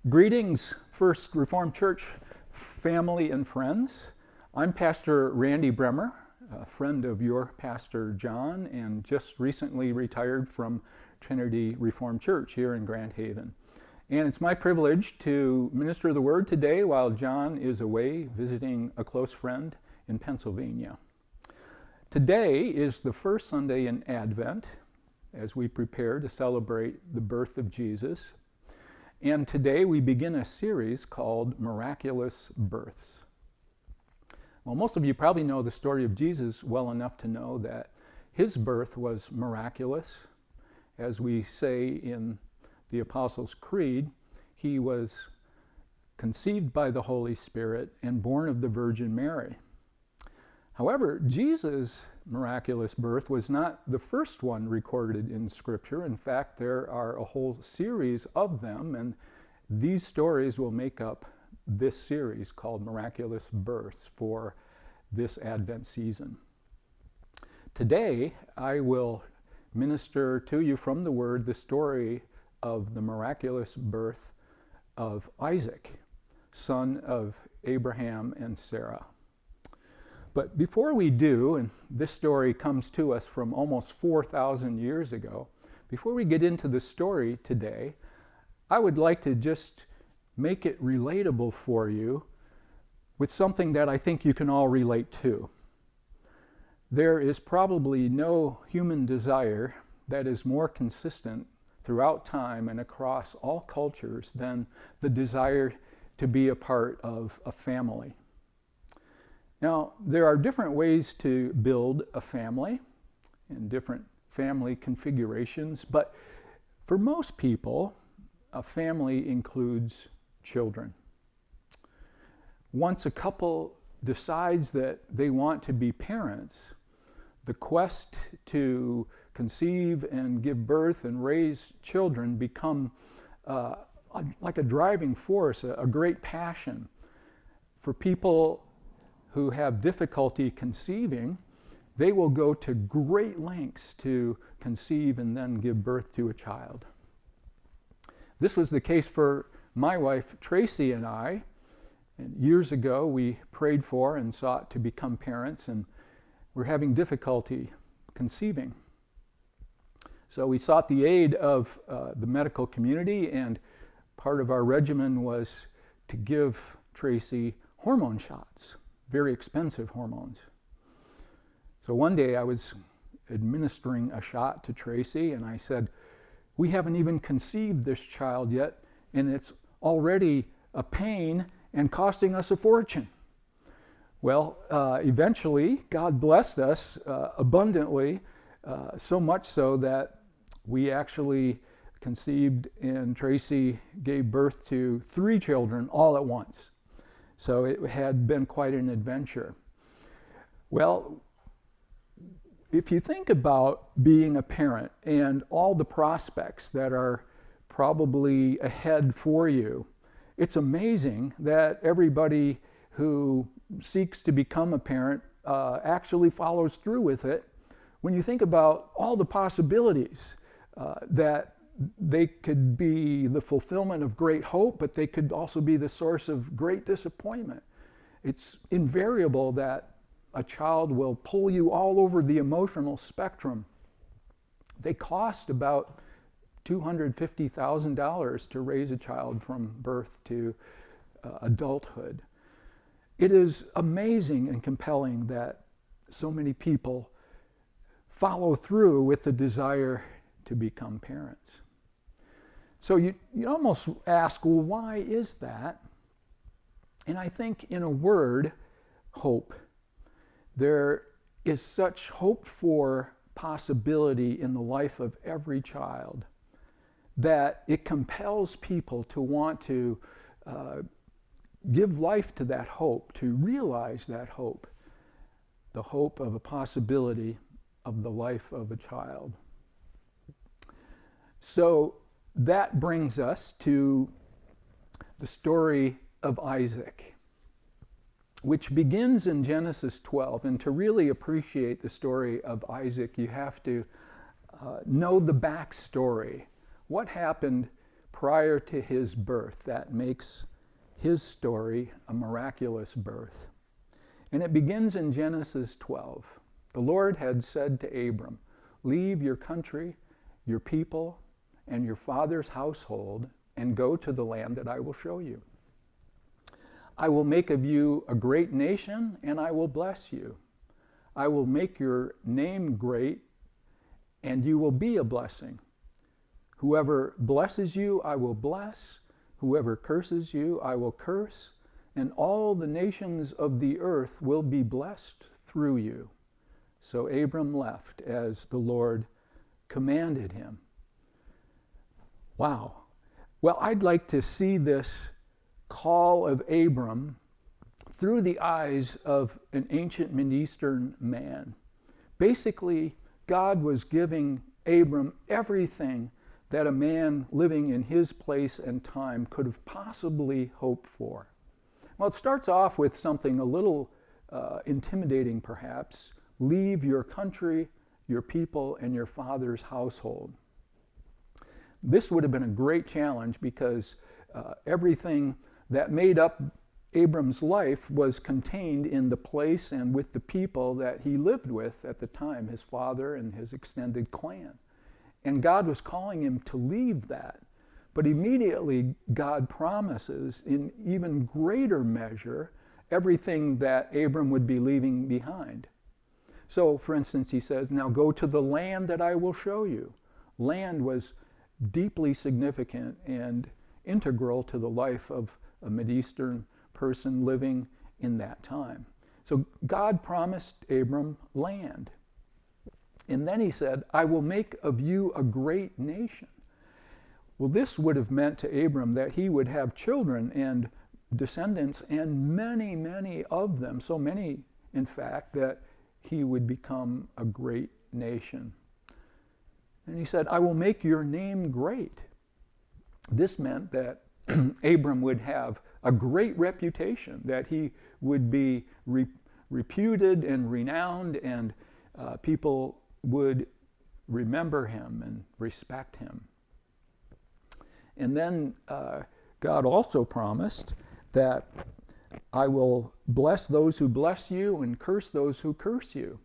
Greetings, First Reformed Church family and friends. I'm Pastor Randy Bremer, a friend of your Pastor John, and just recently retired from Trinity Reformed Church here in Grand Haven. And it's my privilege to minister the word today while John is away visiting a close friend in Pennsylvania. Today is the first Sunday in Advent as we prepare to celebrate the birth of Jesus. And today we begin a series called Miraculous Births. Well, most of you probably know the story of Jesus well enough to know that his birth was miraculous. As we say in the Apostles' Creed, he was conceived by the Holy Spirit and born of the Virgin Mary. However, Jesus' miraculous birth was not the first one recorded in Scripture. In fact, there are a whole series of them, and these stories will make up this series called Miraculous Births for this Advent season. Today, I will minister to you from the Word the story of the miraculous birth of Isaac, son of Abraham and Sarah. But before we do, and this story comes to us from almost 4,000 years ago, before we get into the story today, I would like to just make it relatable for you with something that I think you can all relate to. There is probably no human desire that is more consistent throughout time and across all cultures than the desire to be a part of a family. Now, there are different ways to build a family and different family configurations, but for most people, a family includes children. Once a couple decides that they want to be parents, the quest to conceive and give birth and raise children become like a driving force, a great passion. For people who have difficulty conceiving, they will go to great lengths to conceive and then give birth to a child. This was the case for my wife Tracy and I. And years ago, we prayed for and sought to become parents, and we're having difficulty conceiving. So we sought the aid of the medical community, and part of our regimen was to give Tracy hormone shots. Very expensive hormones. So one day I was administering a shot to Tracy and I said, "We haven't even conceived this child yet, and it's already a pain and costing us a fortune." Well, eventually God blessed us abundantly, so much so that we actually conceived and Tracy gave birth to 3 children all at once. So it had been quite an adventure. Well, if you think about being a parent and all the prospects that are probably ahead for you, it's amazing that everybody who seeks to become a parent actually follows through with it. When you think about all the possibilities that they could be the fulfillment of great hope, but they could also be the source of great disappointment. It's invariable that a child will pull you all over the emotional spectrum. They cost about $250,000 to raise a child from birth to adulthood. It is amazing and compelling that so many people follow through with the desire to become parents. So you almost ask, well, why is that? And I think in a word, hope. There is such hope for possibility in the life of every child that it compels people to want to give life to that hope, to realize that hope, the hope of a possibility of the life of a child. So that brings us to the story of Isaac, which begins in Genesis 12. And to really appreciate the story of Isaac, you have to know the backstory. What happened prior to his birth. That makes his story a miraculous birth. And it begins in Genesis 12. The Lord had said to Abram, "Leave your country, your people, and your father's household, and go to the land that I will show you. I will make of you a great nation, and I will bless you. I will make your name great, and you will be a blessing. Whoever blesses you, I will bless. Whoever curses you, I will curse. And all the nations of the earth will be blessed through you." So Abram left as the Lord commanded him. Wow. Well, I'd like to see this call of Abram through the eyes of an ancient Mideastern man. Basically, God was giving Abram everything that a man living in his place and time could have possibly hoped for. Well, it starts off with something a little intimidating, perhaps. Leave your country, your people, and your father's household. This would have been a great challenge because everything that made up Abram's life was contained in the place and with the people that he lived with at the time, his father and his extended clan. And God was calling him to leave that. But immediately God promises in even greater measure everything that Abram would be leaving behind. So, for instance, he says, "Now go to the land that I will show you." Land was deeply significant and integral to the life of a Mideastern person living in that time. So God promised Abram land. And then he said, "I will make of you a great nation." Well, this would have meant to Abram that he would have children and descendants, and many, many of them, so many, in fact, that he would become a great nation. And he said, "I will make your name great." This meant that Abram would have a great reputation, that he would be reputed and renowned, and people would remember him and respect him. And then God also promised that I will bless those who bless you and curse those who curse you.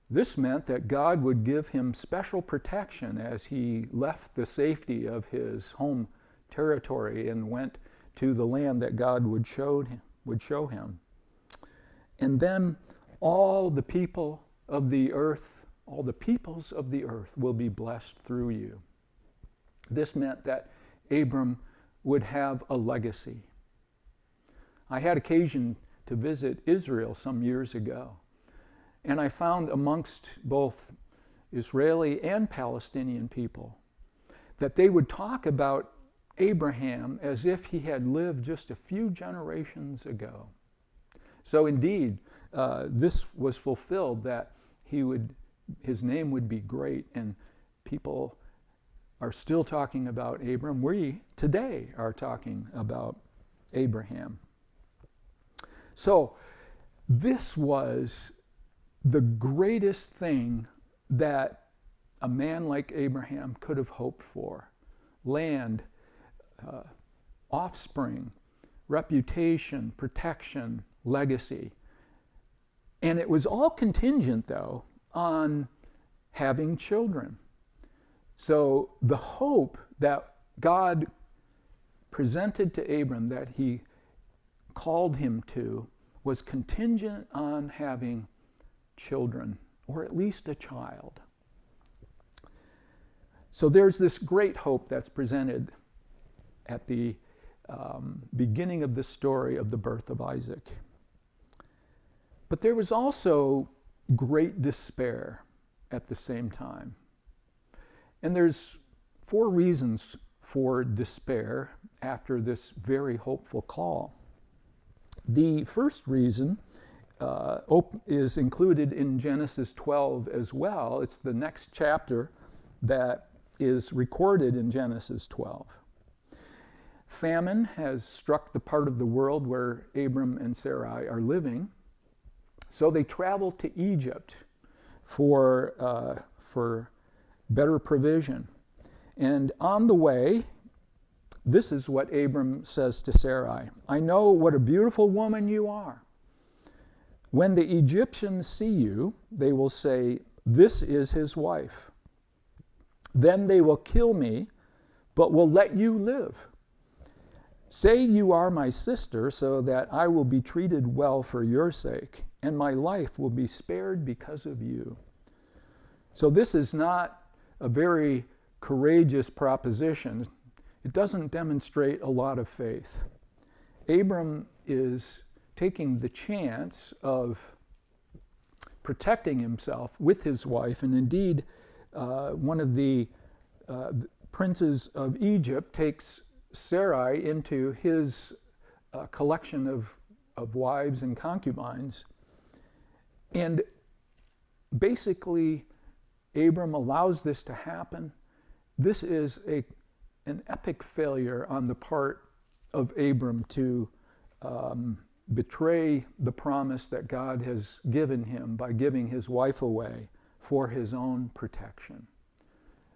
This meant that God would give him special protection as he left the safety of his home territory and went to the land that God would show him. And then all the people of the earth, all the peoples of the earth will be blessed through you. This meant that Abram would have a legacy. I had occasion to visit Israel some years ago, and I found amongst both Israeli and Palestinian people that they would talk about Abraham as if he had lived just a few generations ago. So indeed, this was fulfilled, that his name would be great, and people are still talking about Abram. We today are talking about Abraham. So this was the greatest thing that a man like Abraham could have hoped for. Land, offspring, reputation, protection, legacy. And it was all contingent, though, on having children. So the hope that God presented to Abram, that he called him to, was contingent on having children, or at least a child. So there's this great hope that's presented at the beginning of the story of the birth of Isaac. But there was also great despair at the same time. And there's 4 reasons for despair after this very hopeful call. The first reason is included in Genesis 12 as well. It's the next chapter that is recorded in Genesis 12. Famine has struck the part of the world where Abram and Sarai are living, so they travel to Egypt for better provision. And on the way, this is what Abram says to Sarai. I know what a beautiful woman you are. When the Egyptians see you, they will say, this is his wife. Then they will kill me, but will let you live. Say you are my sister, so that I will be treated well for your sake, and my life will be spared because of you. So this is not a very courageous proposition. It doesn't demonstrate a lot of faith. Abram is taking the chance of protecting himself with his wife, and indeed one of the princes of Egypt takes Sarai into his collection of wives and concubines. And basically, Abram allows this to happen. This is an epic failure on the part of Abram to betray the promise that God has given him by giving his wife away for his own protection.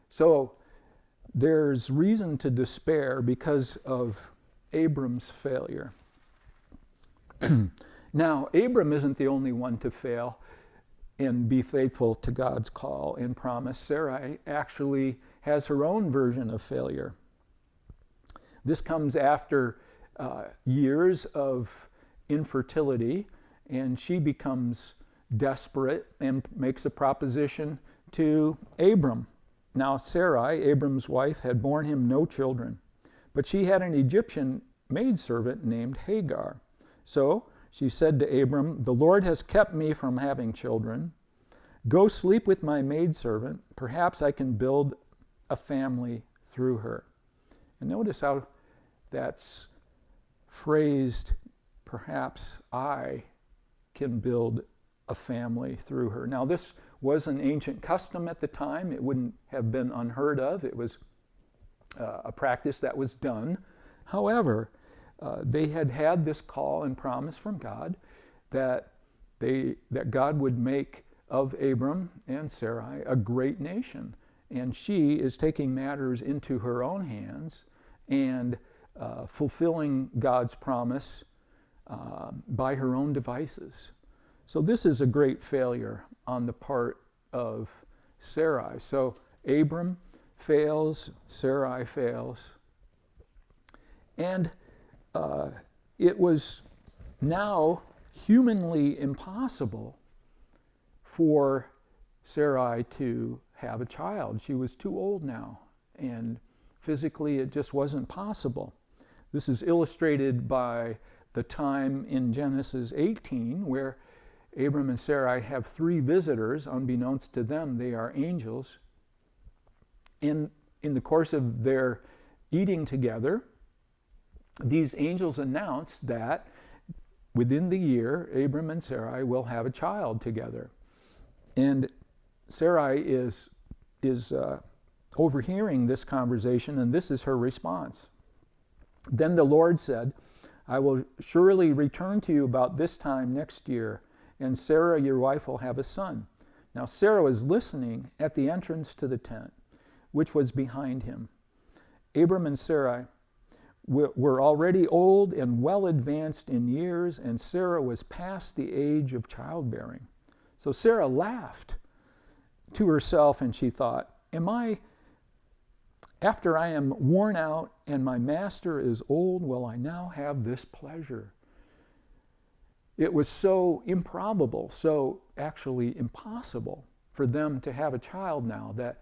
So there's reason to despair because of Abram's failure. Now, Abram isn't the only one to fail and be faithful to God's call and promise. Sarai actually has her own version of failure. This comes after years of infertility, and she becomes desperate and makes a proposition to Abram. Now Sarai, Abram's wife, had borne him no children, but she had an Egyptian maidservant named Hagar. So she said to Abram, the Lord has kept me from having children. Go sleep with my maidservant. Perhaps I can build a family through her. And notice how that's phrased, perhaps I can build a family through her. Now this was an ancient custom at the time. It wouldn't have been unheard of. It was a practice that was done. However, they had had this call and promise from God that God would make of Abram and Sarai a great nation. And she is taking matters into her own hands and fulfilling God's promise by her own devices. So this is a great failure on the part of Sarai. So Abram fails, Sarai fails. And it was now humanly impossible for Sarai to have a child. She was too old now, and physically it just wasn't possible. This is illustrated by the time in Genesis 18 where Abram and Sarai have 3 visitors. Unbeknownst to them, they are angels. In the course of their eating together, these angels announce that within the year, Abram and Sarai will have a child together. And Sarai is overhearing this conversation, and this is her response. Then the Lord said, I will surely return to you about this time next year, and Sarah, your wife, will have a son. Now Sarah was listening at the entrance to the tent, which was behind him. Abram and Sarai were already old and well advanced in years, and Sarah was past the age of childbearing. So Sarah laughed to herself, and she thought, after I am worn out and my master is old, will I now have this pleasure? It was so improbable, so actually impossible for them to have a child now, that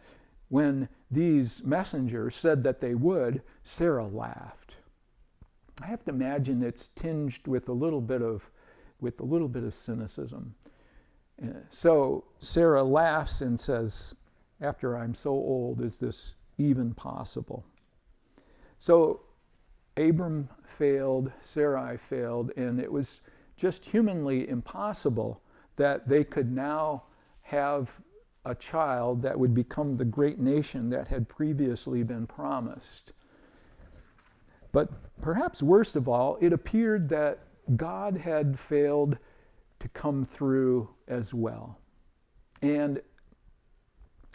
when these messengers said that they would, Sarah laughed. I have to imagine it's tinged with a little bit of cynicism. So Sarah laughs and says, after I'm so old, is this even possible? So Abram failed, Sarai failed, and it was just humanly impossible that they could now have a child that would become the great nation that had previously been promised. But perhaps worst of all, it appeared that God had failed to come through as well. And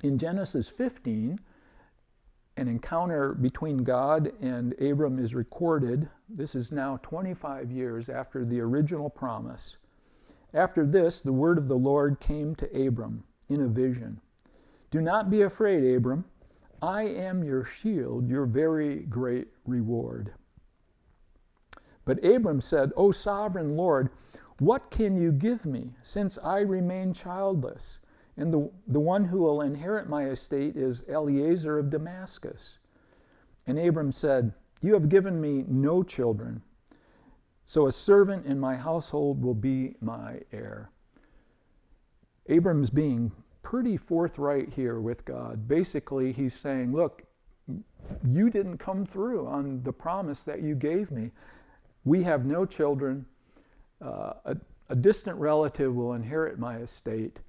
in Genesis 15, an encounter between God and Abram is recorded. This is now 25 years after the original promise. After this, the word of the Lord came to Abram in a vision. Do not be afraid, Abram. I am your shield, your very great reward. But Abram said, O sovereign Lord, what can you give me, since I remain childless? And the one who will inherit my estate is Eliezer of Damascus. And Abram said, You have given me no children, so a servant in my household will be my heir. Abram's being pretty forthright here with God. Basically, he's saying, look, you didn't come through on the promise that you gave me. We have no children. A distant relative will inherit my estate.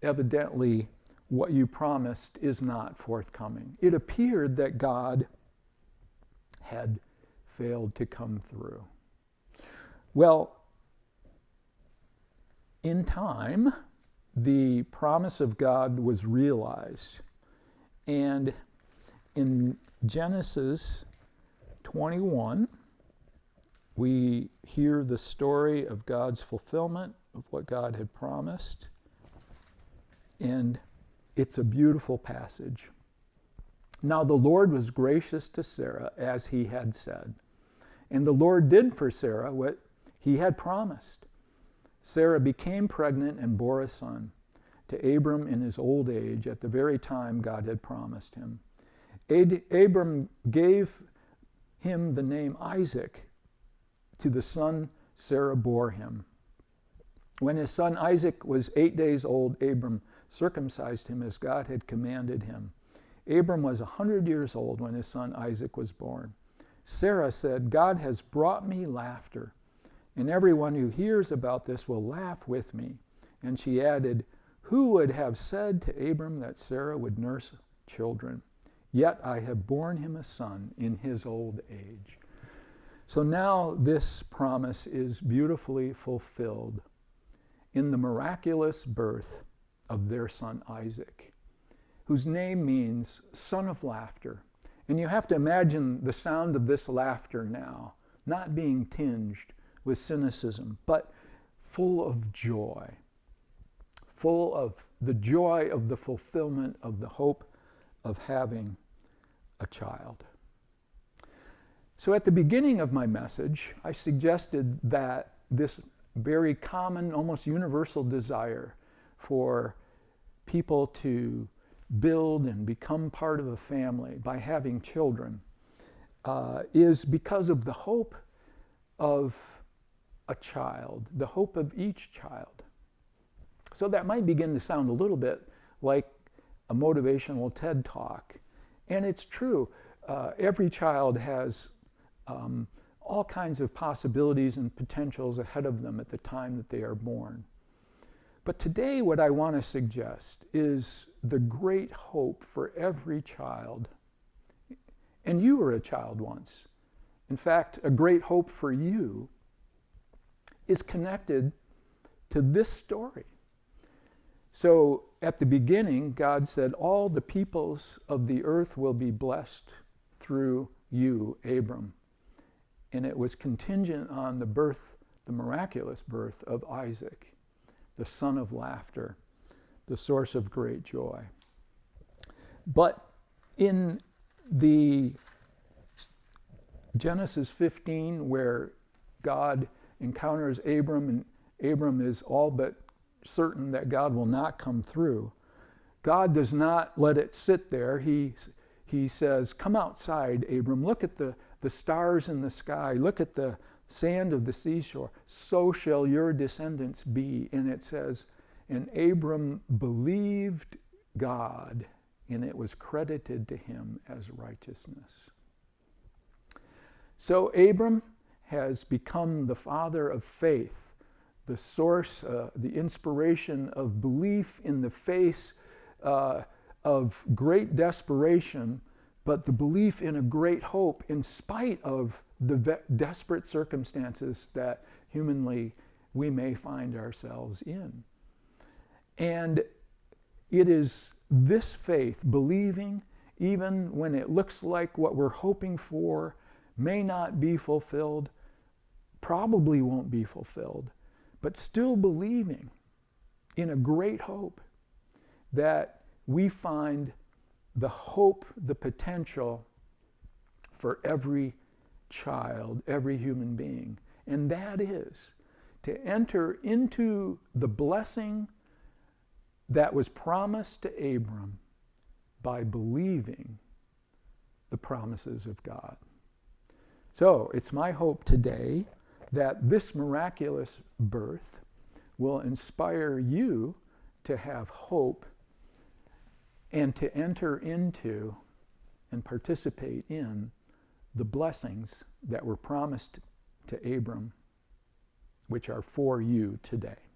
Evidently, what you promised is not forthcoming. It appeared that God had failed to come through. Well, in time, the promise of God was realized. And in Genesis 21, we hear the story of God's fulfillment of what God had promised. And it's a beautiful passage. Now the Lord was gracious to Sarah as he had said. And the Lord did for Sarah what he had promised. Sarah became pregnant and bore a son to Abram in his old age at the very time God had promised him. Abram gave him the name Isaac to the son Sarah bore him. When his son Isaac was 8 days old, Abram circumcised him as God had commanded him. Abram was 100 years old when his son Isaac was born. Sarah said, God has brought me laughter, and everyone who hears about this will laugh with me. And she added, Who would have said to Abram that Sarah would nurse children? Yet I have borne him a son in his old age. So now this promise is beautifully fulfilled in the miraculous birth of their son Isaac, whose name means son of laughter. And you have to imagine the sound of this laughter now, not being tinged with cynicism, but full of joy, full of the joy of the fulfillment of the hope of having a child. So at the beginning of my message, I suggested that this very common, almost universal desire for people to build and become part of a family by having children is because of the hope of a child, the hope of each child. So that might begin to sound a little bit like a motivational TED Talk. And it's true. Every child has all kinds of possibilities and potentials ahead of them at the time that they are born. But today what I want to suggest is the great hope for every child. And you were a child once. In fact, a great hope for you is connected to this story. So at the beginning, God said, all the peoples of the earth will be blessed through you, Abram. And it was contingent on the birth, the miraculous birth of Isaac, the son of laughter, the source of great joy. But in the Genesis 15, where God encounters Abram, and Abram is all but certain that God will not come through, God does not let it sit there. He says, come outside, Abram. Look at the stars in the sky. Look at the sand of the seashore. So shall your descendants be. And it says, and Abram believed God, and it was credited to him as righteousness. So Abram has become the father of faith, the source, the inspiration of belief in the face of great desperation, but the belief in a great hope in spite of the desperate circumstances that humanly we may find ourselves in. And it is this faith, believing even when it looks like what we're hoping for may not be fulfilled, probably won't be fulfilled, but still believing in a great hope that we find the hope, the potential for every child, every human being. And that is to enter into the blessing that was promised to Abram by believing the promises of God. So it's my hope today that this miraculous birth will inspire you to have hope and to enter into and participate in the blessings that were promised to Abram, which are for you today.